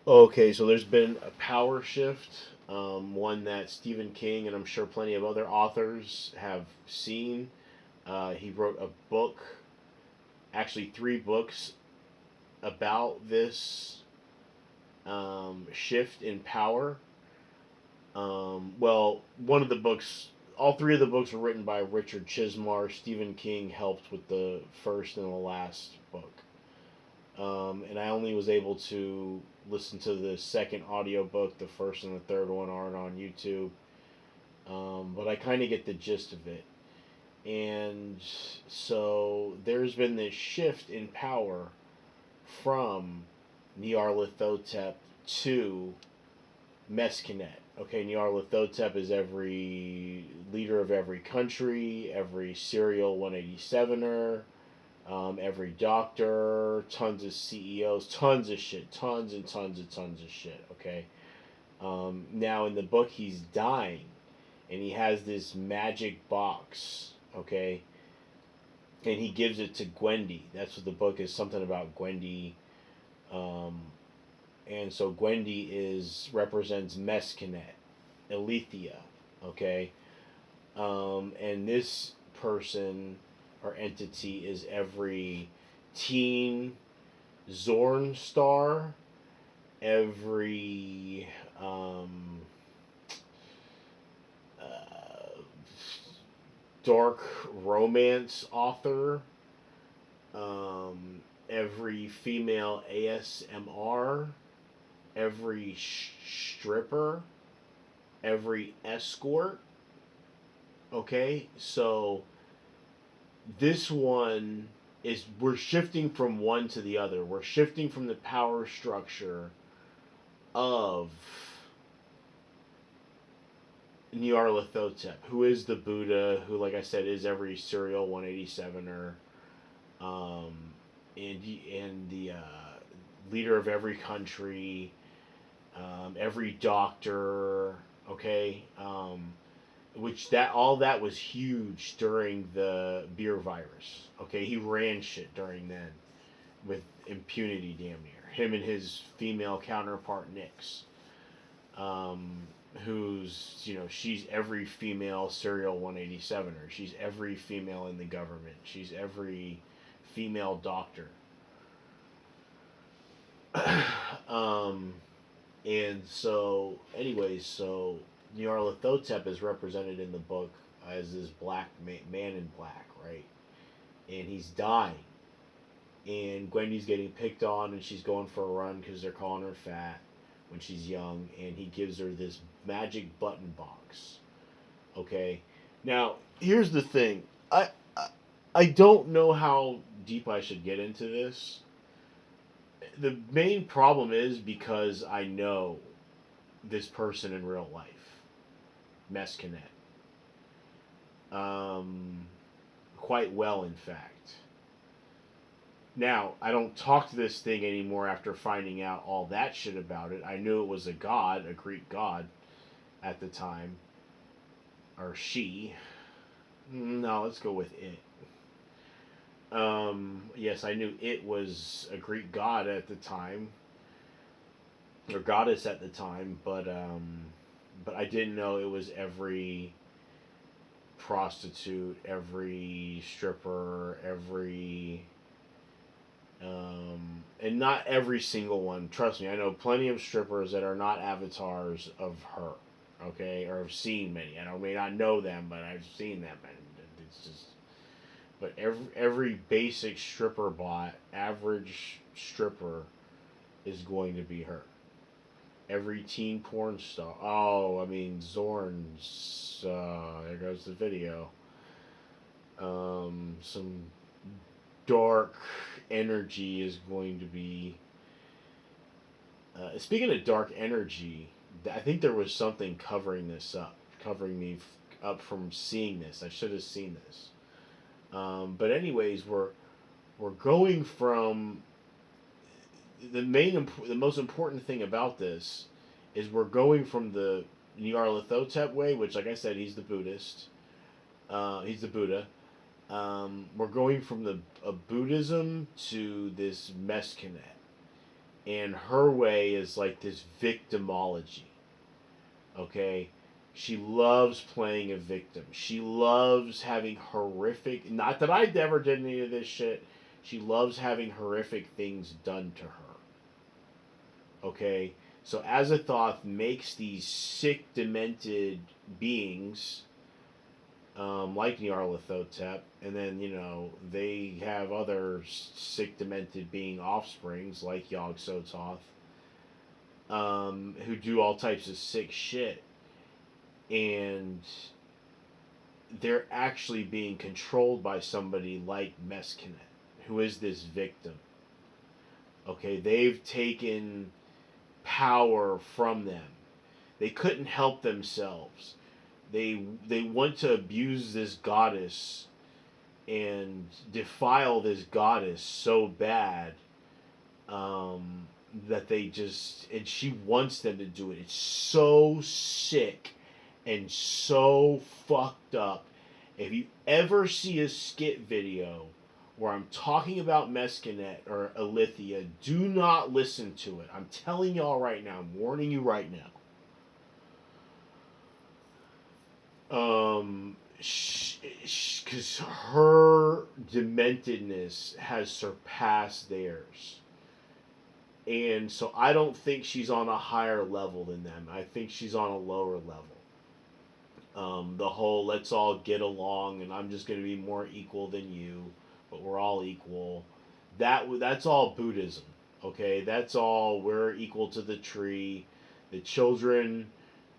Okay, so there's been a power shift, one that Stephen King and I'm sure plenty of other authors have seen. He wrote a book, actually three books, about this shift in power. Well, one of the books, all three of the books were written by Richard Chismar. Stephen King helped with the first and the last book. And I only was able to listen to the second audiobook. The first and the third one aren't on YouTube. But I kind of get the gist of it. And so there's been this shift in power from Nyarlathotep to Mescanet. Okay, Nyarlathotep is every leader of every country, every serial 187er, every doctor, tons of CEOs, tons of shit, tons and tons of shit. Okay. Now in the book, he's dying, and he has this magic box. Okay, and he gives it to Gwendy. That's what the book is. Something about Gwendy. Um, and so Gwendy is represents Mescanet, Alethea. Okay. And this person or entity is every teen Zorn star, every uh, dark romance author, every female ASMR, every stripper, every escort. Okay, so this one is we're shifting from one to the other. We're shifting from the power structure of Nyarlathotep, who is the Buddha, who, like I said, is every serial 187er, um, and the leader of every country, every doctor. Okay, which that all that was huge during the beer virus. Okay, he ran shit during then with impunity, damn near him and his female counterpart Nix, um, who's she's every female serial 187er. She's every female in the government. She's every female doctor. um, and so, anyways, so Nyarlathotep is represented in the book as this black man in black, right? And he's dying. And Gwendy's getting picked on, and she's going for a run because they're calling her fat when she's young. And he gives her this magic button box. Okay, now here's the thing. I don't know how deep I should get into this. The main problem is because I know this person in real life, Mescanet, um, quite well, in fact. Now, I don't talk to this thing anymore after finding out all that shit about it. I knew it was a god, a Greek god at the time. Or she. No, let's go with it. Yes, I knew it was a Greek god at the time, or goddess at the time, but I didn't know it was every prostitute, every stripper, every and not every single one. Trust me, I know plenty of strippers that are not avatars of her. Okay, or have seen many. I may not know them, but I've seen them, and it's just. But every basic stripper bot, average stripper, is going to be her. Every teen porn star. Oh, I mean Zorn's. There goes the video. Some dark energy is going to be. Speaking of dark energy, I think there was something covering this up, covering me up from seeing this. I should have seen this. But anyways, we're going from the most important thing about this is we're going from the Nyarlathotep way, which, like I said, he's the Buddhist. He's the Buddha. We're going from the Buddhism to this Mescanet, and her way is like this victimology. Okay, she loves playing a victim. She loves having horrific. Not that I ever did any of this shit. She loves having horrific things done to her. Okay, so Azathoth makes these sick, demented beings like Nyarlathotep, and then they have other sick, demented being offsprings like Yog Sothoth, who do all types of sick shit, and they're actually being controlled by somebody like Mescanet, who is this victim. Okay, they've taken power from them. They couldn't help themselves. They want to abuse this goddess and defile this goddess so bad, that they just, and she wants them to do it. It's so sick and so fucked up. If you ever see a skit video where I'm talking about Mescanet or Alithia, do not listen to it. I'm telling y'all right now. I'm warning you right now. Because her dementedness has surpassed theirs. And so I don't think she's on a higher level than them. I think she's on a lower level. The whole let's all get along and I'm just going to be more equal than you, but we're all equal. That's all Buddhism. Okay, that's all, we're equal to the tree. The children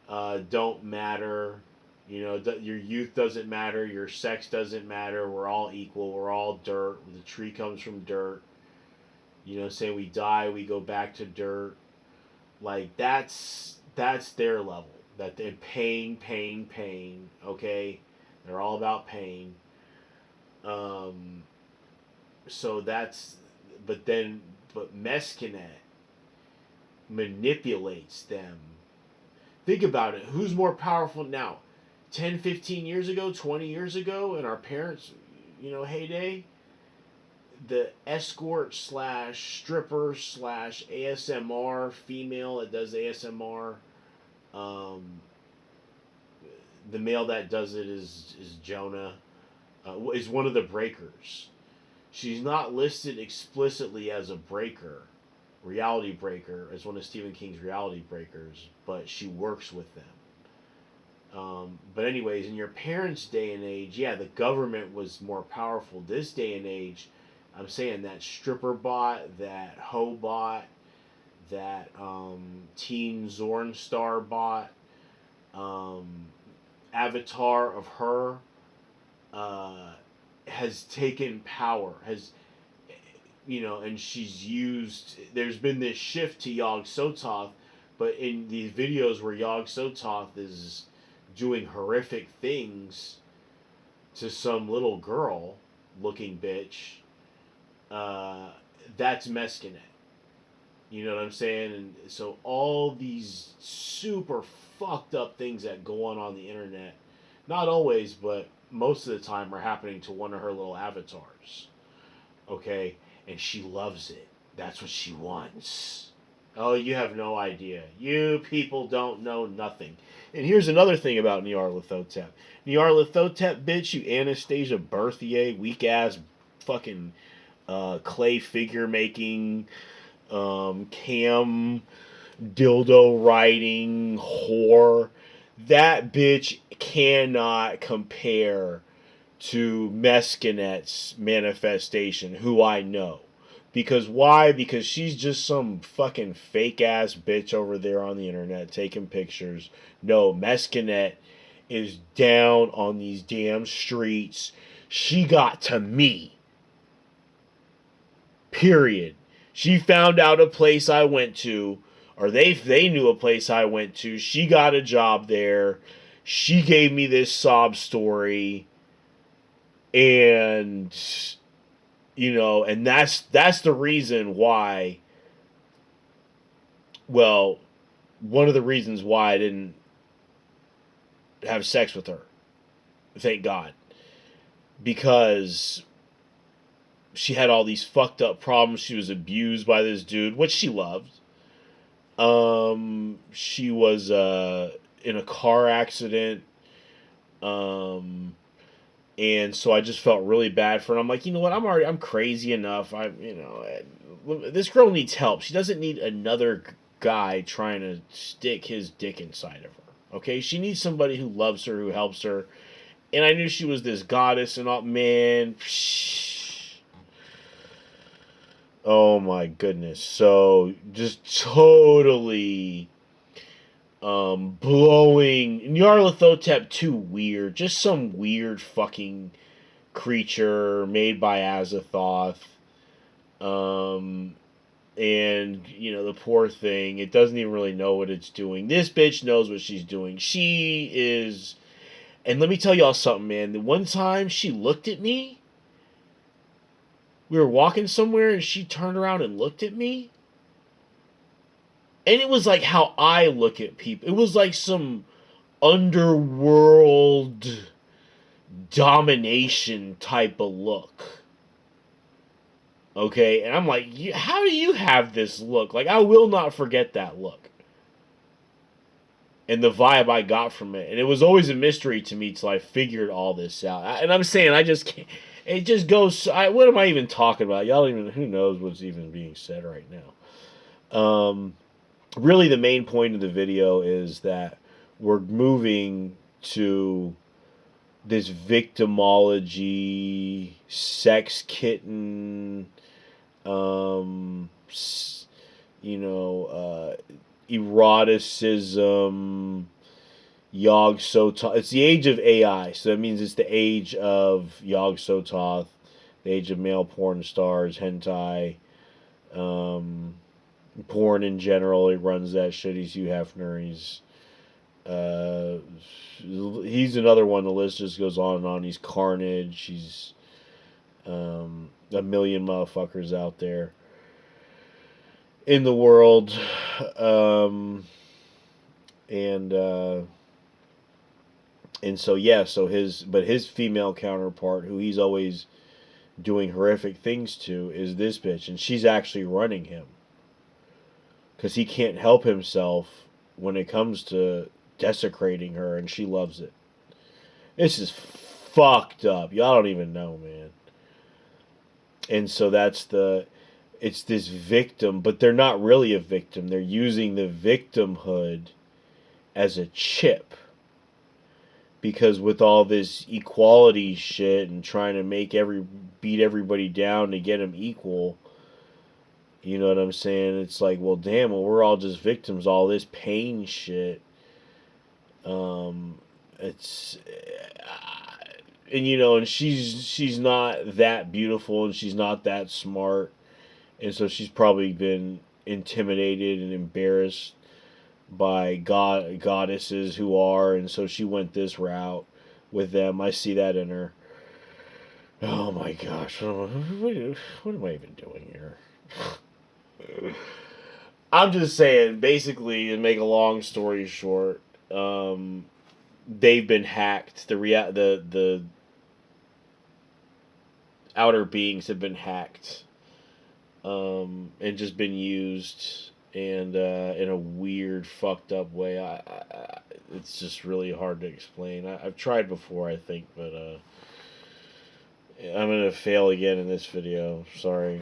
don't matter. Your youth doesn't matter. Your sex doesn't matter. We're all equal. We're all dirt. The tree comes from dirt. Say we die, we go back to dirt. Like that's their level. That they're pain, pain, pain. Okay, they're all about pain. Um, so that's, but Mescanet manipulates them. Think about it. Who's more powerful now? 10, 15 years ago, 20 years ago, in our parents' heyday, the escort slash stripper slash ASMR female that does ASMR, um, the male that does it is Jonah, is one of the breakers. She's not listed explicitly as a breaker, reality breaker, as one of Stephen King's reality breakers, but she works with them. But anyways, in your parents' day and age, yeah, the government was more powerful. This day and age, I'm saying that stripper bot, that hoe bot, that Teen Zornstar bot, um, avatar of her, has taken power, and she's used. There's been this shift to Yog Sothoth, but in these videos where Yog Sothoth is doing horrific things to some little girl looking bitch, that's Mescanet. You know what I'm saying? And so all these super fucked up things that go on the internet, not always, but most of the time, are happening to one of her little avatars. Okay? And she loves it. That's what she wants. Oh, you have no idea. You people don't know nothing. And here's another thing about Nyarlathotep. Nyarlathotep, bitch, you Anastasia Berthier, weak ass fucking clay figure making, cam dildo riding whore. That bitch cannot compare to Mescanet's manifestation, who I know. Because why? Because she's just some fucking fake ass bitch over there on the internet taking pictures. No, Mescanet is down on these damn streets. She got to me. Period. She found out a place I went to, or they knew a place I went to. She got a job there. She gave me this sob story, and and that's the reason why. Well, one of the reasons why I didn't have sex with her. Thank God, because she had all these fucked up problems. She was abused by this dude, which she loved. She was in a car accident. Um, and so I just felt really bad for her. I'm like, you know what? I'm crazy enough. This girl needs help. She doesn't need another guy trying to stick his dick inside of her. Okay, she needs somebody who loves her, who helps her. And I knew she was this goddess and all. Man, oh my goodness. So just totally blowing Nyarlathotep too weird. Just some weird fucking creature made by Azathoth. Um and the poor thing, it doesn't even really know what it's doing. This bitch knows what she's doing. She is, and let me tell y'all something, man. The one time she looked at me, we were walking somewhere and she turned around and looked at me. And it was like how I look at people. It was like some underworld domination type of look. Okay? And I'm like, how do you have this look? Like, I will not forget that look. And the vibe I got from it. And it was always a mystery to me till I figured all this out. And I'm saying, I just can't. It just goes. What am I even talking about? Y'all don't even. Who knows what's even being said right now? Really, the main point of the video is that we're moving to this victimology, sex kitten, um, eroticism, Yog Sothoth. It's the age of AI, so that means it's the age of Yog Sothoth, the age of male porn stars, hentai, porn in general. He runs that shit. He's Hugh Hefner. He's another one. The list just goes on and on. He's Carnage. He's a million motherfuckers out there in the world, and so yeah, his female counterpart, who he's always doing horrific things to, is this bitch, and she's actually running him because he can't help himself when it comes to desecrating her, and she loves it. This is fucked up. Y'all don't even know, man. And so it's this victim, but they're not really a victim. They're using the victimhood as a chip. Because with all this equality shit and trying to beat everybody down to get them equal, you know what I'm saying? It's like, well, damn, we're all just victims. All this pain shit. It's and she's not that beautiful and she's not that smart, and so she's probably been intimidated and embarrassed by goddesses who are, and so she went this route with them. I see that in her. Oh my gosh, what am I even doing here? I'm just saying, basically, to make a long story short, they've been hacked. The outer beings have been hacked, and just been used, and in a weird, fucked up way. It's just really hard to explain. I've tried before, I think, but I'm gonna fail again in this video. Sorry.